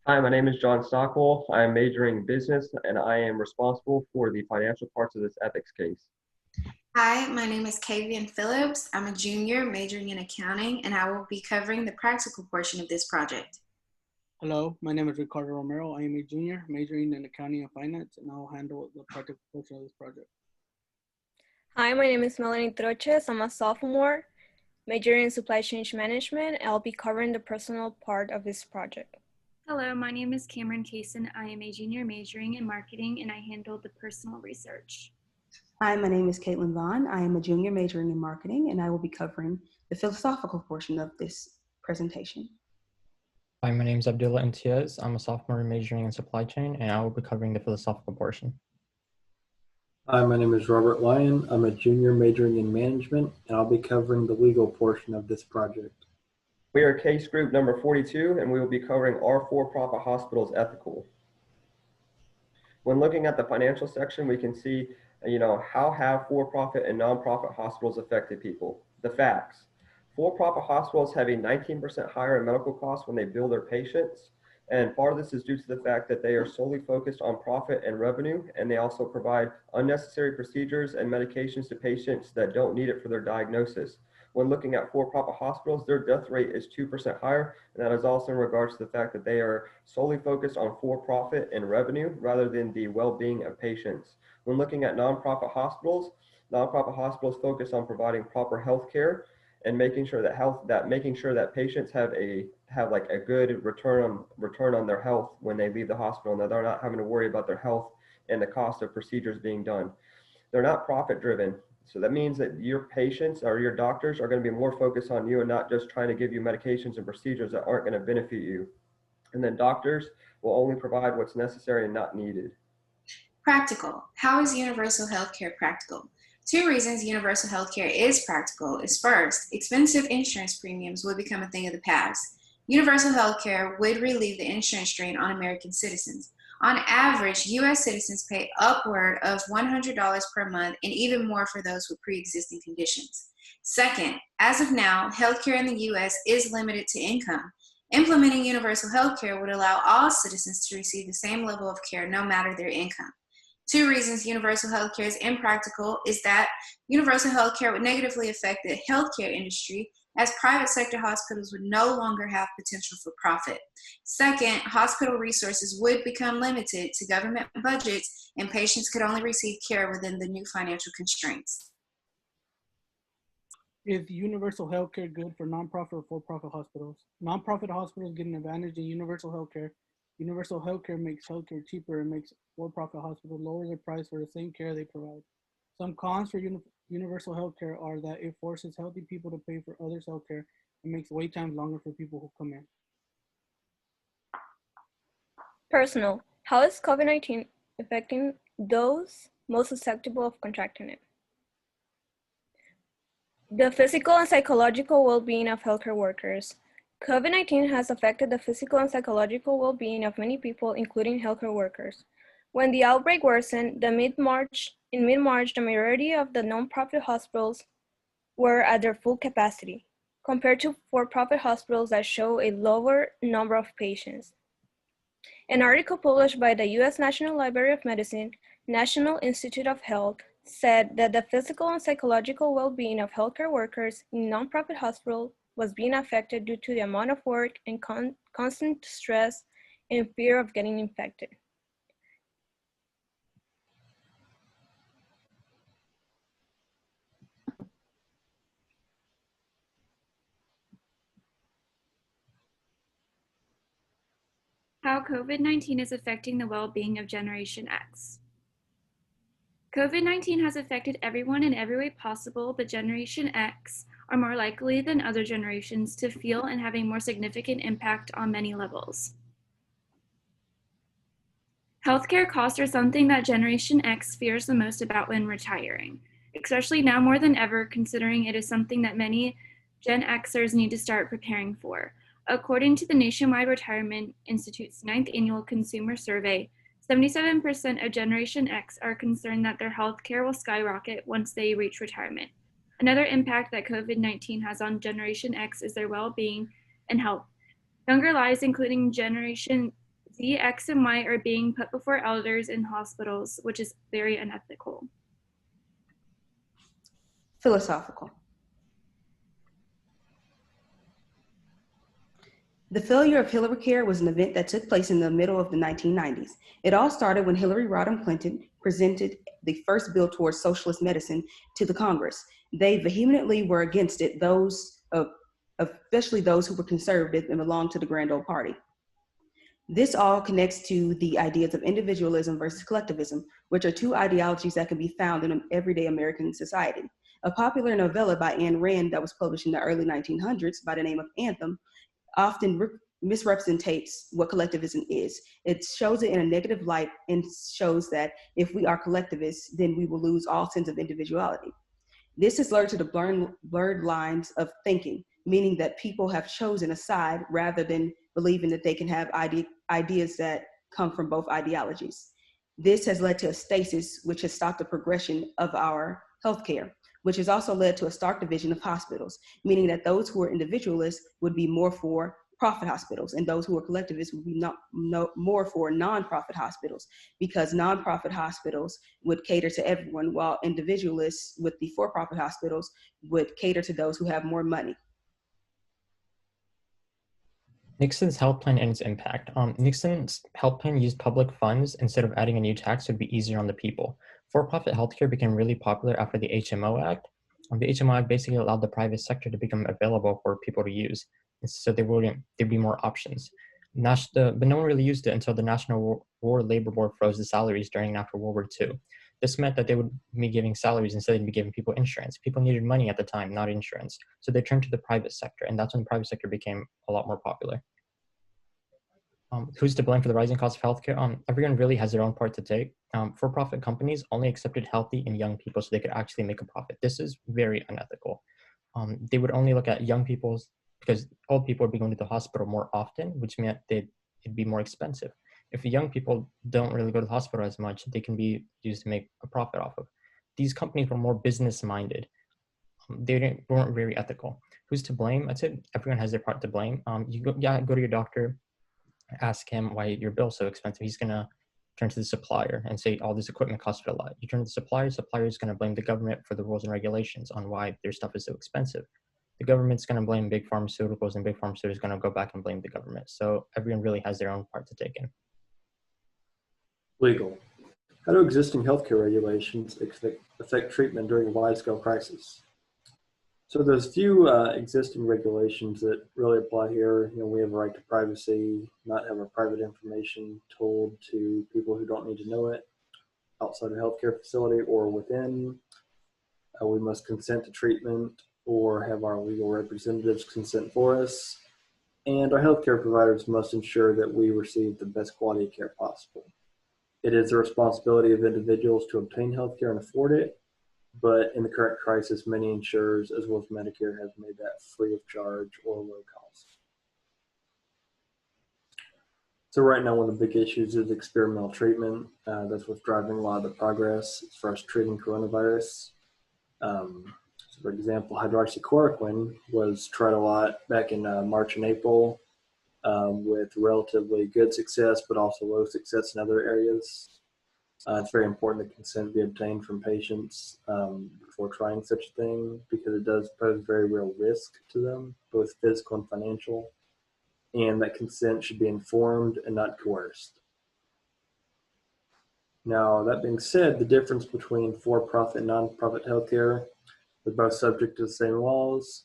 Hi, my name is John Stockwell. I am majoring in business and I am responsible for the financial parts of this ethics case. Hi, my name is Kavian Phillips. I'm a junior majoring in accounting, and I will be covering the practical portion of this project. Hello, my name is Ricardo Romero. I am a junior majoring in accounting and finance, and I will handle the practical portion of this project. Hi, my name is Melanie Troches. I'm a sophomore majoring in supply chain management, and I'll be covering the personal part of this project. Hello, my name is Cameron Kaysen. I am a junior majoring in marketing, and I handle the personal research. Hi, my name is Caitlin Vaughn. I am a junior majoring in marketing, and I will be covering the philosophical portion of this presentation. Hi, my name is Abdullah Imtiaz. I'm a sophomore majoring in supply chain, and I will be covering the philosophical portion. Hi, my name is Robert Lyon. I'm a junior majoring in management, and I'll be covering the legal portion of this project. We are case group number 42, and we will be covering our for-profit hospitals ethical. When looking at the financial section, we can see, how have for-profit and nonprofit hospitals affected people? The facts. For-profit hospitals have a 19% higher in medical costs when they bill their patients. And part of this is due to the fact that they are solely focused on profit and revenue, and they also provide unnecessary procedures and medications to patients that don't need it for their diagnosis. When looking at for-profit hospitals, their death rate is 2% higher, and that is also in regards to the fact that they are solely focused on for-profit and revenue rather than the well-being of patients. When looking at nonprofit hospitals focus on providing proper health care and making sure that patients have a good return on their health when they leave the hospital, and that they're not having to worry about their health and the cost of procedures being done. They're not profit driven. So that means that your patients or your doctors are going to be more focused on you and not just trying to give you medications and procedures that aren't going to benefit you. And then doctors will only provide what's necessary and not needed. Practical. How is universal healthcare practical? Two reasons universal healthcare is practical is first, expensive insurance premiums would become a thing of the past. Universal healthcare would relieve the insurance strain on American citizens. On average, U.S. citizens pay upward of $100 per month and even more for those with pre-existing conditions. Second, as of now, healthcare in the U.S. is limited to income. Implementing universal healthcare would allow all citizens to receive the same level of care no matter their income. Two reasons universal healthcare is impractical is that universal healthcare would negatively affect the healthcare industry as private sector hospitals would no longer have potential for profit. Second, hospital resources would become limited to government budgets and patients could only receive care within the new financial constraints. Is universal healthcare good for nonprofit or for-profit hospitals? Nonprofit hospitals get an advantage in universal healthcare. Universal healthcare makes healthcare cheaper and makes for-profit hospitals lower their price for the same care they provide. Some cons for universal healthcare are that it forces healthy people to pay for others' healthcare and makes wait times longer for people who come in. Personal. How is COVID-19 affecting those most susceptible of contracting it? The physical and psychological well-being of healthcare workers. COVID-19 has affected the physical and psychological well-being of many people, including healthcare workers. When the outbreak worsened, in mid-March, the majority of the nonprofit hospitals were at their full capacity, compared to for-profit hospitals that show a lower number of patients. An article published by the U.S. National Library of Medicine, National Institute of Health, said that the physical and psychological well-being of healthcare workers in nonprofit hospitals was being affected due to the amount of work and constant stress and fear of getting infected. How COVID-19 is affecting the well-being of Generation X. COVID-19 has affected everyone in every way possible, but Generation X are more likely than other generations to feel and have a more significant impact on many levels. Healthcare costs are something that Generation X fears the most about when retiring, especially now more than ever, considering it is something that many Gen Xers need to start preparing for. According to the Nationwide Retirement Institute's 9th Annual Consumer Survey, 77% of Generation X are concerned that their health care will skyrocket once they reach retirement. Another impact that COVID-19 has on Generation X is their well-being and health. Younger lives, including Generation Z, X, and Y are being put before elders in hospitals, which is very unethical. Philosophical. The failure of Hillary Care was an event that took place in the middle of the 1990s. It all started when Hillary Rodham Clinton presented the first bill towards socialist medicine to the Congress. They vehemently were against it, especially those who were conservative and belonged to the Grand Old Party. This all connects to the ideas of individualism versus collectivism, which are two ideologies that can be found in everyday American society. A popular novella by Ayn Rand that was published in the early 1900s by the name of Anthem often misrepresents what collectivism is. It shows it in a negative light and shows that if we are collectivists, then we will lose all sense of individuality. This has led to the blurred lines of thinking, meaning that people have chosen a side rather than believing that they can have ideas that come from both ideologies. This has led to a stasis, which has stopped the progression of our healthcare, which has also led to a stark division of hospitals, meaning that those who are individualists would be more for profit hospitals, and those who are collectivists would be more for nonprofit hospitals, because nonprofit hospitals would cater to everyone, while individualists with the for-profit hospitals would cater to those who have more money. Nixon's health plan and its impact. Nixon's health plan used public funds instead of adding a new tax to be easier on the people. For-profit healthcare became really popular after the HMO Act. The HMO Act basically allowed the private sector to become available for people to use, so there'd be more options. But no one really used it until the National War Labor Board froze the salaries during and after World War II. This meant that they would be giving salaries instead of giving people insurance. People needed money at the time, not insurance. So they turned to the private sector, and that's when the private sector became a lot more popular. Who's to blame for the rising cost of healthcare? Everyone really has their own part to take. For-profit companies only accepted healthy and young people so they could actually make a profit. This is very unethical. They would only look at young people's, because old people would be going to the hospital more often, which meant it'd be more expensive. If young people don't really go to the hospital as much, they can be used to make a profit off of. These companies were more business-minded. They weren't very ethical. Who's to blame? I'd say everyone has their part to blame. You go to your doctor, ask him why your bill's so expensive. He's going to turn to the supplier and say, all this equipment costs a lot. You turn to the supplier is going to blame the government for the rules and regulations on why their stuff is so expensive. The government's going to blame big pharmaceuticals, and big pharmaceuticals are going to go back and blame the government. So everyone really has their own part to take in. Legal. How do existing healthcare regulations affect treatment during a wide-scale crisis? So there's few existing regulations that really apply here. We have a right to privacy, not have our private information told to people who don't need to know it outside a healthcare facility or within. We must consent to treatment or have our legal representatives consent for us. And our healthcare providers must ensure that we receive the best quality of care possible. It is the responsibility of individuals to obtain healthcare and afford it. But in the current crisis, many insurers, as well as Medicare, have made that free of charge or low cost. So right now, one of the big issues is experimental treatment. That's what's driving a lot of the progress as far as treating coronavirus. So for example, hydroxychloroquine was tried a lot back in March and April with relatively good success, but also low success in other areas. It's very important that consent be obtained from patients before trying such a thing, because it does pose very real risk to them, both physical and financial, and that consent should be informed and not coerced. Now, that being said, the difference between for-profit and non-profit healthcare, they're both subject to the same laws.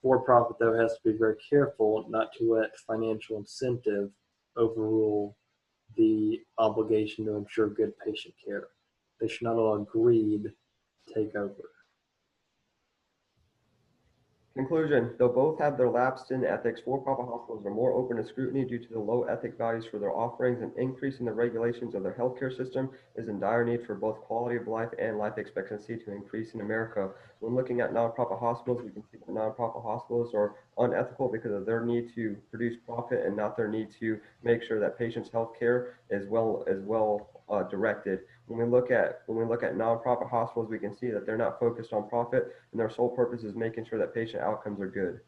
For-profit, though, has to be very careful not to let financial incentive overrule the obligation to ensure good patient care. They should not allow greed to take over. Conclusion, though both have their lapsed in ethics, for-profit hospitals are more open to scrutiny due to the low ethic values for their offerings, and increasing the regulations of their healthcare system is in dire need for both quality of life and life expectancy to increase in America. When looking at nonprofit hospitals, we can see that nonprofit hospitals are unethical because of their need to produce profit and not their need to make sure that patients' healthcare is well directed. When we look at nonprofit hospitals, we can see that they're not focused on profit, and their sole purpose is making sure that patient outcomes are good.